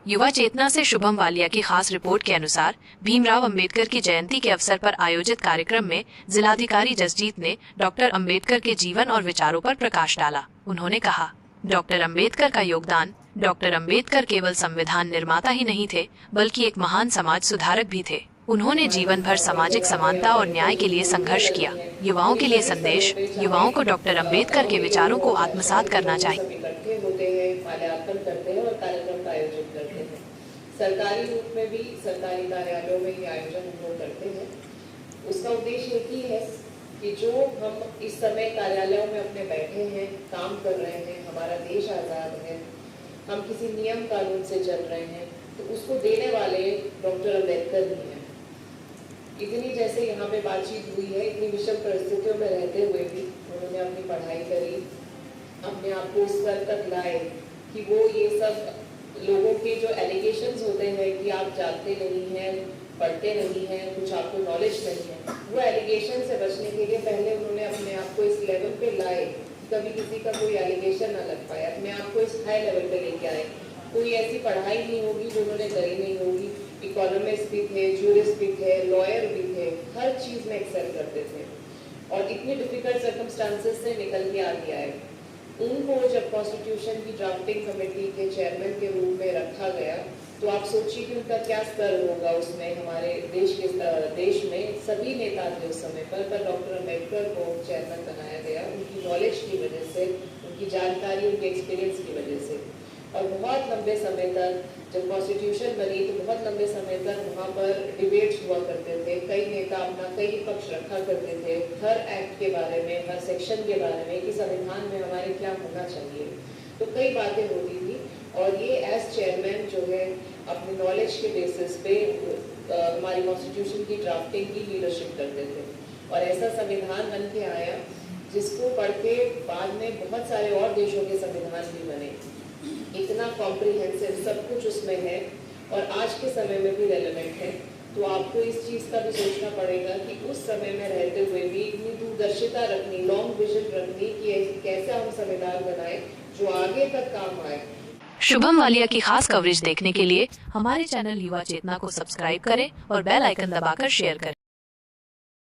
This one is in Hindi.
युवा चेतना से शुभम वालिया की खास रिपोर्ट के अनुसार भीमराव अंबेडकर की जयंती के अवसर पर आयोजित कार्यक्रम में जिलाधिकारी जसजीत ने डॉक्टर अंबेडकर के जीवन और विचारों पर प्रकाश डाला। उन्होंने कहा, डॉक्टर अंबेडकर का योगदान। डॉक्टर अंबेडकर केवल संविधान निर्माता ही नहीं थे, बल्कि एक महान समाज सुधारक भी थे। उन्होंने जीवन भर सामाजिक समानता और न्याय के लिए संघर्ष किया। युवाओं के लिए संदेश, युवाओं को डॉक्टर अंबेडकर के विचारों को आत्मसात करना चाहिए। इकट्ठे होते हैं, माल्यार्पण करते हैं और कार्यक्रम का आयोजन करते हैं। सरकारी रूप में भी सरकारी कार्यालयों में ये आयोजन हम लोग करते हैं। उसका उद्देश्य एक ही है कि जो हम इस समय कार्यालयों में अपने बैठे हैं, काम कर रहे हैं, हमारा देश आज़ाद है, हम किसी नियम कानून से चल रहे हैं, तो उसको देने वाले डॉक्टर अंबेडकर ही हैं। इतनी जैसे यहाँ पे बातचीत हुई है, इतनी विषम परिस्थितियों में रहते हुए भी उन्होंने अपनी पढ़ाई करी, अपने आप को उस स्तर तक लाए कि वो ये सब लोगों के जो एलिगेशंस होते हैं कि आप जानते नहीं हैं, पढ़ते नहीं हैं, कुछ आपको नॉलेज नहीं है, वो एलिगेशन से बचने के लिए पहले उन्होंने अपने आप को इस लेवल पे लाए, कभी किसी का कोई एलिगेशन ना लग पाए, अपने आप को इस हाई लेवल पे लेके आए। कोई ऐसी पढ़ाई नहीं होगी जो उन्होंने करी नहीं होगी। इकोनॉमिस्ट भी थे, जूरिस्ट भी थे, लॉयर भी थे, हर चीज़ में एक्सेल करते थे और इतनी डिफिकल्ट सर्कमस्टांसेस से निकल के आगे आए। उनको जब कॉन्स्टिट्यूशन की ड्राफ्टिंग कमेटी के चेयरमैन के रूप में रखा गया, तो आप सोचिए कि उनका क्या स्तर होगा उसमें। हमारे देश में सभी नेता थे उस समय पर डॉक्टर अम्बेडकर को चेयरमैन बनाया गया उनकी नॉलेज की वजह से, उनकी जानकारी, उनके एक्सपीरियंस की वजह से। और बहुत लंबे समय तक जब कॉन्स्टिट्यूशन बनी तो बहुत लंबे समय तक वहाँ पर डिबेट्स हुआ करते थे। कई नेता अपना कई पक्ष रखा करते थे हर एक्ट के बारे में, हर सेक्शन के बारे में कि संविधान में हमारे क्या होना चाहिए। तो कई बातें होती थी और ये एज चेयरमैन जो है अपनी नॉलेज के बेसिस पे हमारी कॉन्स्टिट्यूशन की ड्राफ्टिंग की लीडरशिप करते थे। और ऐसा संविधान बन के आया जिसको पढ़ के बाद में बहुत सारे और देशों के संविधान भी बने। इतना कॉम्प्रिहेंसिव सब कुछ उसमें है और आज के समय में भी रेलेवेंट है। तो आपको इस चीज़ का भी सोचना पड़ेगा कि उस समय में रहते हुए भी इतनी दूरदर्शिता रखनी, लॉन्ग विजन रखनी कि कैसे हम संविधान बनाए जो आगे तक काम आए। शुभम वालिया की खास कवरेज देखने के लिए हमारे चैनल युवा चेतना को सब्सक्राइब करें और बेल आइकन दबाकर शेयर करें।